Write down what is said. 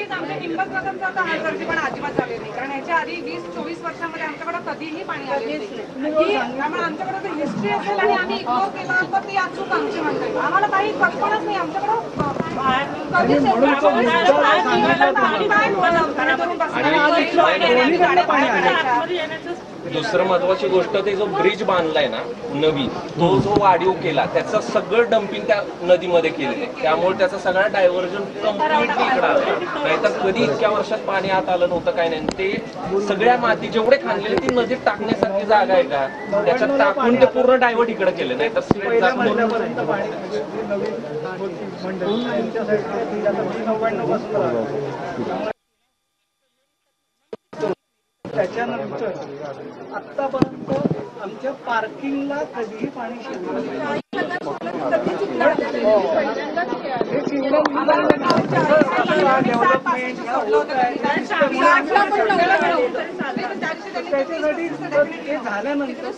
नक्कीच आमच्या निंबकरांचा आता हलगर्जीपणा अजिबात झाले नाही, कारण याच्या आधी 20-24 वर्षांमध्ये आमच्याकडे कधीही पाणी आले नाही. त्यामुळे आमच्याकडे हिस्ट्री असेल आणि आम्ही इग्नोर केला तर ती अचूक आमची म्हणता येईल. आम्हाला काही कल्पनाच नाही आमच्याकडे कधीच दुसरं महत्वाची गोष्ट ते जो ब्रिज बांधलाय ना नवीन, तो जो वाढीव केला त्याचं सगळं डम्पिंग त्या नदीमध्ये केलेलं आहे. त्यामुळे त्याचा सगळा डायव्हर्जन कम्प्लिटली इकडं आलं. नाहीतर कधी इतक्या वर्षात पाणी आत आलं नव्हतं काय नाही. ते सगळ्या माती जेवढे खांदलेले ती नदीत टाकण्यासारखी जागा आहे का त्याच्यात टाकून ते पूर्ण डायव्हर्ट इकडे केलं. नाही तर स्ट्रेट जात त्याच्यानंतर आतापर्यंत आमच्या पार्किंगला कधीही पाणी डेव्हलपमेंट त्याच्यासाठी झाल्यानंतर